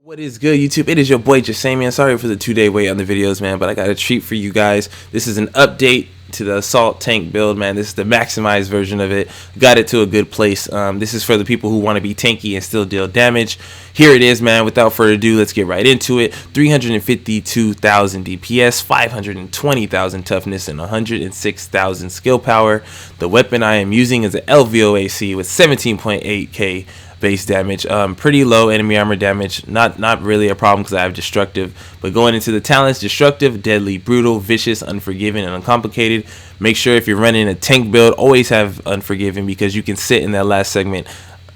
What is good, YouTube? It is your boy Jesimein. Sorry for the 2-day wait on the videos, man, but I got a treat for you guys. This is an update to the assault tank build, man. This is the maximized version of it. Got it to a good place. This is for the people who want to be tanky and still deal damage. Here it is, man. Without further ado, let's get right into it. 352,000 DPS, 520,000 toughness, and 106,000 skill power. The weapon I am using is an LVOAC with 17.8k base damage. Pretty low enemy armor damage. Not really a problem because I have destructive. But going into the talents: destructive, deadly, brutal, vicious, unforgiving, and uncomplicated. Make sure if you're running a tank build, always have unforgiving, because you can sit in that last segment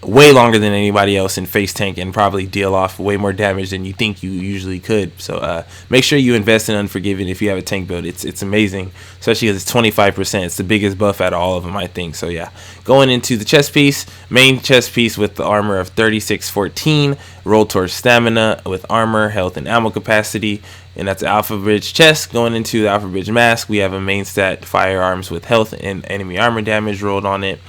way longer than anybody else in face tank and probably deal off way more damage than you think you usually could. So make sure you invest in unforgiving if you have a tank build. It's amazing, especially because it's 25%. It's the biggest buff out of all of them, I think. So yeah, going into the chest piece, main chest piece with the armor of 3614, roll towards stamina with armor, health, and ammo capacity. And that's the ALPHABRIDGE chest. Going into the ALPHABRIDGE mask, we have a main stat firearms with health and enemy armor damage rolled on it.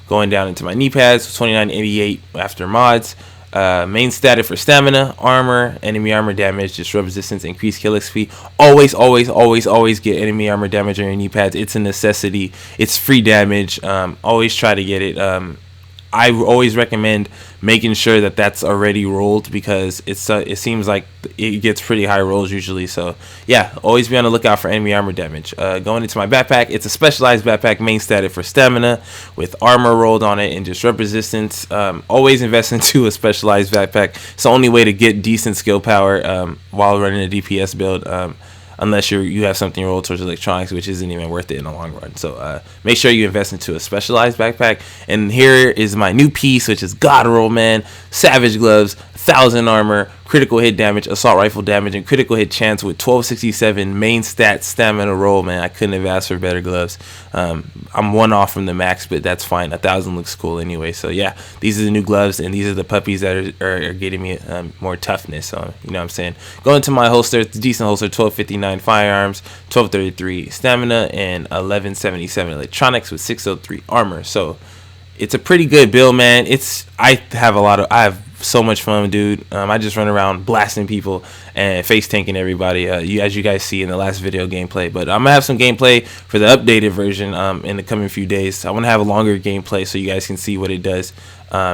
Going down into my knee pads, 2988 after mods. Main status for stamina, armor, enemy armor damage, disrupt resistance, increased kill XP. Always get enemy armor damage on your knee pads. It's a necessity. It's free damage. Always try to get it. I always recommend making sure that that's already rolled, because it seems like it gets pretty high rolls usually. So yeah, always be on the lookout for enemy armor damage. Going into my backpack, it's a specialized backpack, main status for stamina with armor rolled on it and disrupt resistance. Always invest into a specialized backpack. It's the only way to get decent skill power while running a DPS build. Unless you have something rolled towards electronics, which isn't even worth it in the long run. So make sure you invest into a specialized backpack. And here is my new piece, which is God Roll, man. Savage gloves, 1000 armor, critical hit damage, assault rifle damage, and critical hit chance with 1267 main stat stamina roll, man. I couldn't have asked for better gloves. I'm one off from the max, but that's fine. 1000 looks cool anyway. So yeah, these are the new gloves, and these are the puppies that are getting me more toughness. So you know what I'm saying. Going to my holster, it's a decent holster, 1259 firearms, 1233 stamina, and 1177 electronics with 603 armor. So it's a pretty good build, man. I have so much fun, dude. I just run around blasting people and face tanking everybody, as you guys see in the last video gameplay. But I'm gonna have some gameplay for the updated version in the coming few days. I want to have a longer gameplay so you guys can see what it does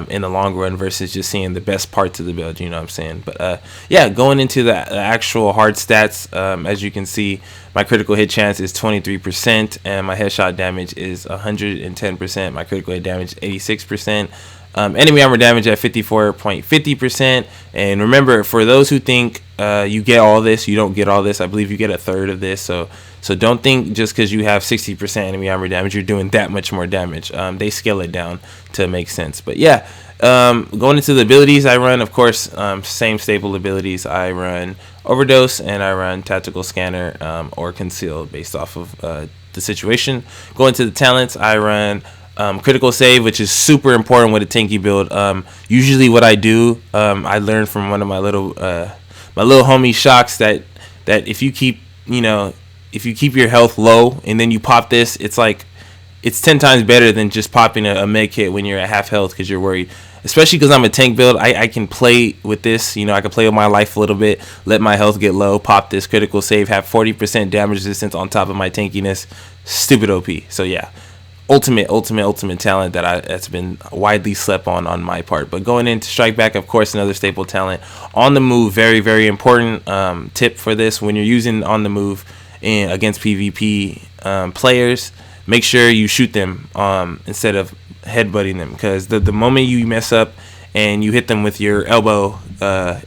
in the long run versus just seeing the best parts of the build, you know what I'm saying. But yeah, going into the actual hard stats, as you can see, my critical hit chance is 23% and my headshot damage is 110%. My critical hit damage is 86%. Enemy armor damage at 54.50%. And remember, for those who think you get all this, you don't get all this. I believe you get a third of this. So don't think just because you have 60% enemy armor damage, you're doing that much more damage. They scale it down to make sense. But yeah, going into the abilities I run, of course, same staple abilities. I run Overdose and I run Tactical Scanner or Conceal based off of the situation. Going to the talents, I run critical save, which is super important with a tanky build. Usually what I do, I learned from one of my little homie Shocks that if you keep your health low and then you pop this, it's 10 times better than just popping a med kit when you're at half health because you're worried. Especially because I'm a tank build, I can play with this. I can play with my life a little bit, let my health get low, pop this critical save, have 40% damage resistance on top of my tankiness. Stupid OP. So yeah, ultimate talent that's been widely slept on my part. But going into strike back, of course, another staple talent. On the move, very important tip for this: when you're using on the move against PvP players, make sure you shoot them instead of headbutting them, because the moment you mess up and you hit them with your elbow,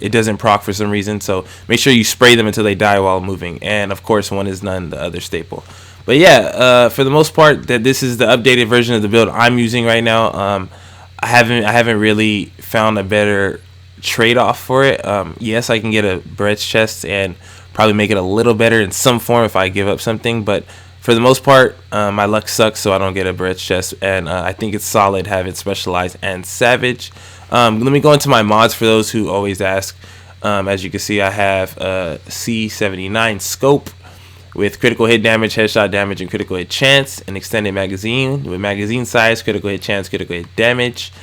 it doesn't proc for some reason. So make sure you spray them until they die while moving. And of course, one is none, the other staple. But yeah, for the most part, this is the updated version of the build I'm using right now. I haven't really found a better trade-off for it. Yes, I can get a bread's chest and probably make it a little better in some form if I give up something, but for the most part, my luck sucks, so I don't get a bread's chest, and I think it's solid having specialized and savage. Let me go into my mods for those who always ask. As you can see, I have a C79 scope with critical hit damage, headshot damage, and critical hit chance, an extended magazine with magazine size, critical hit chance, critical hit damage.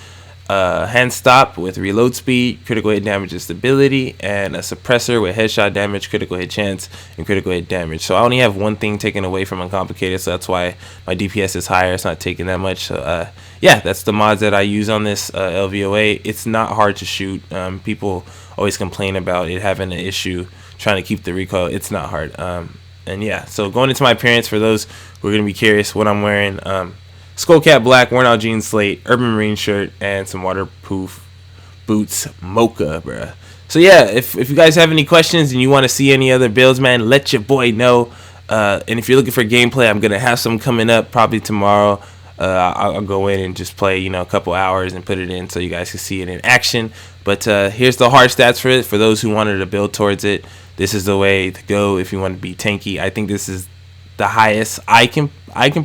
hand stop with reload speed, critical hit damage and stability, and a suppressor with headshot damage, critical hit chance, and critical hit damage. So I only have one thing taken away from uncomplicated, so that's why my DPS is higher. It's not taking that much. So yeah, that's the mods that I use on this LVOA. It's not hard to shoot. People always complain about it having an issue trying to keep the recoil. It's not hard. And yeah, so going into my appearance, for those who are going to be curious what I'm wearing, skullcap black, worn out jeans slate, urban marine shirt, and some waterproof boots mocha, bruh. So yeah, if you guys have any questions and you want to see any other builds, man, let your boy know. And if you're looking for gameplay, I'm gonna have some coming up probably tomorrow. I'll go in and just play, a couple hours and put it in so you guys can see it in action. But here's the hard stats for it. For those who wanted to build towards it, this is the way to go if you want to be tanky. I think this is the highest I can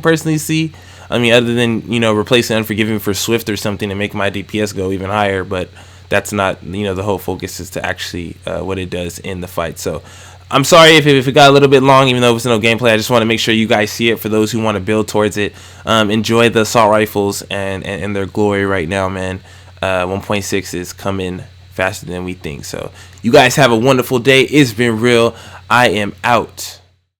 personally see. I mean, other than, replacing Unforgiving for Swift or something and make my DPS go even higher, but that's not, the whole focus is to actually what it does in the fight. So I'm sorry if it got a little bit long, even though it's no gameplay. I just want to make sure you guys see it for those who want to build towards it. Enjoy the assault rifles and their glory right now, man. 1.6 is coming faster than we think. So you guys have a wonderful day. It's been real. I am out.